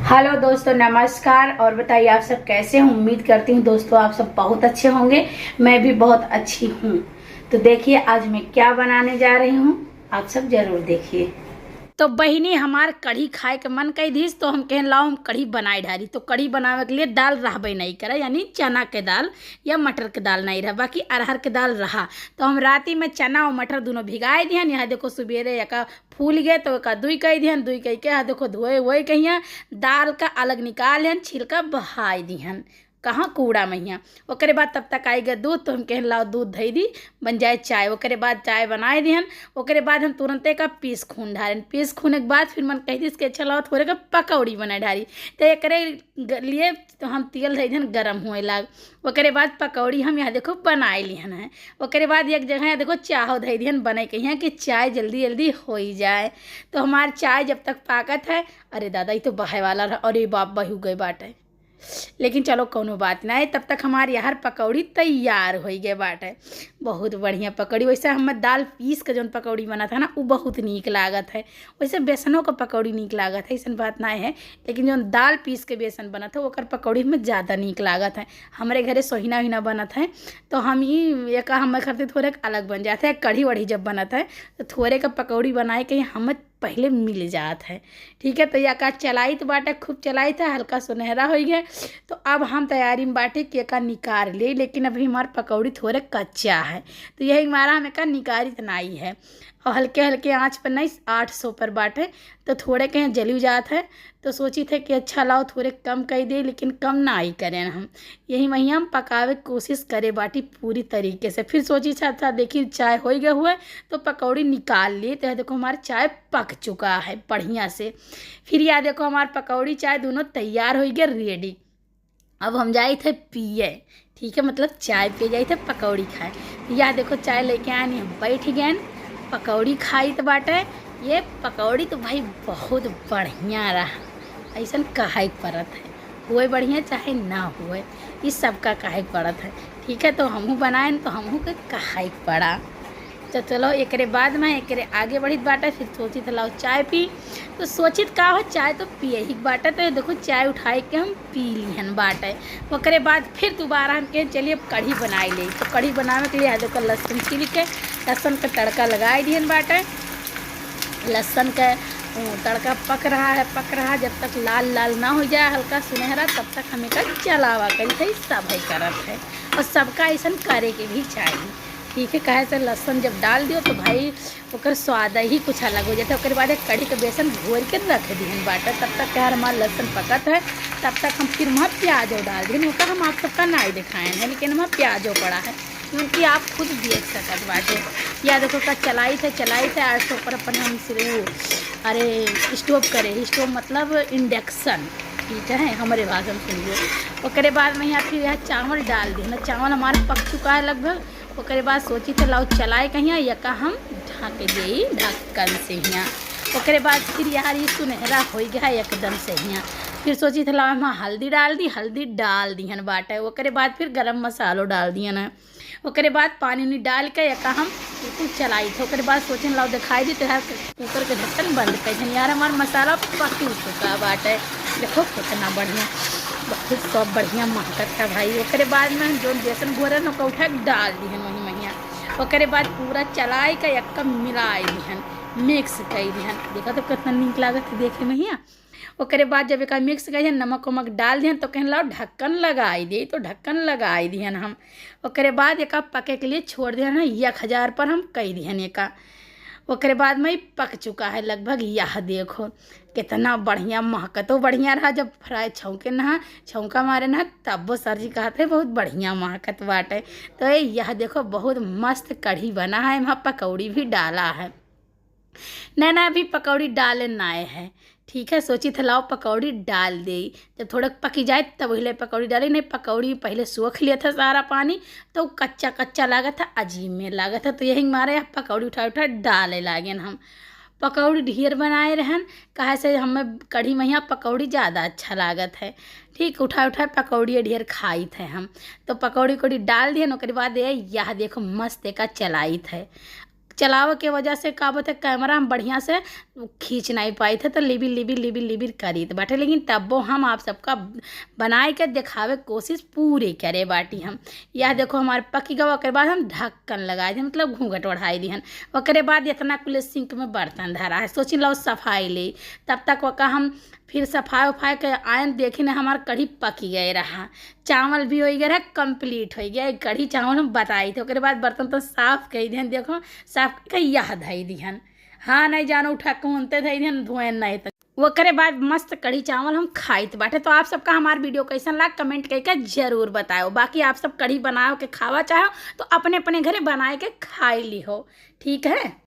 Hello दोस्तों, नमस्कार। और बताइए आप सब कैसे हैं। उम्मीद करती हूँ दोस्तों आप सब बहुत अच्छे होंगे। मैं भी बहुत अच्छी हूँ। तो देखिए आज मैं क्या बनाने जा रही हूँ, आप सब जरूर देखिए। तो बहिनी हमार कढ़ी खाए के मन कई दिस, तो हम कहें लाओ हम कढ़ी बनाई डाली। तो कढ़ी बनावे के लिए दाल रहबे नहीं करे, यानी चना के दाल या मटर के दाल नहीं रहा, बाकी अरहर के दाल रहा। तो हम राती में चना और मटर दोनों भिगाए दिहन। यहाँ देखो सुबेरे यका फूल गए तो एक दुई कही दिहन, दुई कही के यहाँ देखो धोए वोए कहिया दाल का अलग निकाल दिहन, छिलका बहाई दिहन कहाँ कूड़ा मैया। ओकरे बाद तब तक आई गए दूध, तो हम कहें लाओ दूध धई दी बन जाए चाय। ओकरे बाद चाय बनाए दिहन। ओकरे बाद हम तुरंते का पीस खून ढारें। पीस खूने के बाद फिर मन कह दी इसके अच्छा लाओ थोड़े का पकौड़ी बनाए ढारी। तो एक लिए तो हम तेल धई दिहन गरम हुए लाग। ओकरे बाद पकौड़ी हम यहाँ देखो बनाए लिहन है। ओकरे बाद एक जगह यहाँ देखो चाहो धई दिहन बने के यहाँ कि चाय जल्दी जल्दी हो ही जाए। तो हमारी चाय जब तक पाकत है, अरे दादा ये तो बहे वाला रहा, अरे बाप बहू गए बाटे। लेकिन चलो कोनो बात नहीं, तब तक हमारे यार पकौड़ी तैयार हो गए बाटे। बहुत बढ़िया पकौड़ी। वैसे हम दाल पीस के जौन पकौड़ी बना था ना वो बहुत नीक लागत है। वैसे बेसनों का पकौड़ी नीक लागत है, ऐसा बात नहीं है, लेकिन जौन दाल पीस के बेसन बना था ओकर पकौड़ी में ज़्यादा नीक लागत है। हमारे घरे सोहिना उहिना बनत है तो हम ही एक हम करते थोड़े अलग बन जाते हैं। कढ़ी वढ़ी जब बनत है तो थोड़े का पकौड़ी बनाए के हम पहले मिल जात है। ठीक है, तो या का चलाई तो बाटे खूब चलाई था, हल्का सुनहरा हो गया। तो अब हम तैयारी में बाटे कि का निकाल ले, लेकिन अभी हमारा पकौड़ी थोड़े कच्चा है। तो यही हमारा हमें का निकारी इतना ही है और हल्के हल्के आंच पर नहीं 800 पर बाटे। तो थोड़े कहीं जली जात है तो सोची थे कि अच्छा लाओ थोड़े कम कर दे, लेकिन कम ना ही करें हम। यही वही हम पकावे की कोशिश करे बाटी पूरी तरीके से। फिर सोची साथ साथ देखिए चाय हो गए हुए तो पकौड़ी निकाल लिए। तो देखो हमारा चाय पक चुका है बढ़िया से। फिर यह देखो हमारा पकौड़ी चाय दोनों तैयार हो गए रेडी। अब हम जाए थे पिए, ठीक है, मतलब चाय पिए जाए थे पकौड़ी खाए। यह देखो चाय लेके आए नहीं, हम बैठ गए पकौड़ी खाई तो बाटे। ये पकौड़ी तो भाई बहुत बढ़िया रहा, ऐसा काहे पड़त है, हुए बढ़िया चाहे ना हुए, इस सब का काहे पड़त है। ठीक है, तो हमहू बनाए तो हमहू के काहे पड़ा। तो चलो एक बाद में एक आगे बढ़ी बाटे। फिर सोची था लाओ चाय पी। तो सोचित का हो चाय तो पिए ही बाटे। तो देखो चाय उठाए के हम पी लिहन बाटे। ओकरे बाद फिर दोबारा हम कहें चलिए अब कढ़ी बनाई ले। तो कढ़ी बनाने के लिए देखो लहसुन छील के लहसुन का तड़का लगाए दिहन बाटे। लहसुन का तड़का पक रहा जब तक लाल लाल ना हो जाए हल्का सुनहरा, तब तक हमें का चलावा करी थे, सब है करत है। और सबका ऐसा करे के भी चाहिए। ठीक है, कहे से लहसुन जब डाल दियो तो भाई ओकर स्वाद ही कुछ अलग हो जाता है। उसके बाद एक कढ़ी के बेसन घोर के रख दिहन बाटे। तब तक यार हमारा लहसुन पकत है, तब तक हम फिर वहाँ प्याजो डाल दिहन। ओका हम आप सबका नहीं दिखाए हैं, लेकिन वहाँ प्याजो पड़ा है क्योंकि आप खुद देख सकत बाटे। या देखो का चलाई थे 800 पर अपन हम सिर्फ अरे स्टोव करे, स्टोव मतलब इंडक्शन, ठीक है हमारे भाषा में सुनिए। उसके बाद में यहाँ फिर यहाँ चावल डाल दिए। चावल हमारा पक चुका है लगभग। उसके बाद सोची थे लाओ चलाए कहीं या का हम ढाँक दे ढक्कन से यहाँ। उसके बाद फिर यार ये सुनहरा हो गया एकदम से यहाँ। फिर सोची थे लाओ हम हल्दी डाल दी, हल्दी डाल दी हन बाटे। उसके बाद फिर गरम मसालो डाल दिए ना। उसके बाद पानी उनी डाल के या हम बिल्कुल चलाई थे। उसके बाद सोचे लाओ दिखाई दी तो यार कुकर के ढक्कन बंद कर यार हमारा मसाला पक चुका बाटे। देखो कितना बढ़िया, बहुत सब बढ़िया महकत है भाई। उसके बाद में जो बेसन घोरन ओका उठा के डाल दिहन वही मैया। उसके बाद पूरा चलाए के एक मिलाए दिहन, मिक्स कर दिहन। देखा तो कितना नीक लागत है देखे मैया। उसके बाद जब एक मिक्स कर नमक वमक डाल दिहन तो कहें लाओ ढक्कन लगाई दिए। तो ढक्कन लगाई दिहन हम। उसके बाद एक पके के लिए छोड़ दिहन 1000 पर हम कह दिहन एक। उसके बाद में पक चुका है लगभग। यह देखो कितना बढ़िया महकतो बढ़िया रहा। जब फ्राई छौके नहा छौका मारे ना तब वो सर जी कहते बहुत बढ़िया महकत बाटे। तो यह देखो बहुत मस्त कढ़ी बना है। वहाँ पकौड़ी भी डाला है, नैना भी पकौड़ी डाले नाए है। ठीक है, सोची था लाओ पकौड़ी डाल दे। जब थोड़ा पकी जाए तब वही पकौड़ी डाली। नहीं पकौड़ी पहले सूख लिया था सारा पानी, तो कच्चा कच्चा लगा था, अजीब में लगा था। तो यही मारे पकौड़ी उठा डाले लागे हम। पकौड़ी ढेर बनाए रहन, कहे से हमें कढ़ी में यहाँ पकौड़ी ज़्यादा अच्छा लागत है। ठीक उठा पकौड़ी ढेर खाई थे हम। तो पकौड़ी डाल दिए। उसके बाद यह देखो मस्त का चलाई थे। चलावे के वजह से का बोलते कैमरा हम बढ़िया से खींच नहीं पाए थे, तो लिबिर लिबिर लिबिर लिबिर करी तो बाटे। लेकिन तब हम आप सबका बनाए के दिखावे कोशिश पूरी करे बाटी हम। यह देखो हमारे पकी गवा के बाद हम ढक्कन लगाए थे, मतलब घूंघट ओढ़ाई दिहन। ओकरे बाद इतना कुल सिंक में बर्तन धरा है, सोची लो सफाई ले। तब तक वका हम फिर सफाई उफाई के आयन देखी ने हमार कढ़ी पकी गए रहा, चावल भी हो गया रहा, कंप्लीट हो गया कढ़ी चावल हम बताई थे। ओकरे बाद बर्तन तो साफ कही दिहन, देखो साफ कर यह धई दिहन। हाँ नहीं जानो उठा के होते धई दिहन, धोए नहीं तक। ओकरे बाद मस्त कढ़ी चावल हम खाइत बाटे। तो आप सबका हमार वीडियो कैसन लगा कमेंट करके जरूर बताओ। बाकी आप सब कढ़ी बनाओ के खावा चाहो तो अपने अपने घरे बनाए के खाई ली हो, ठीक है।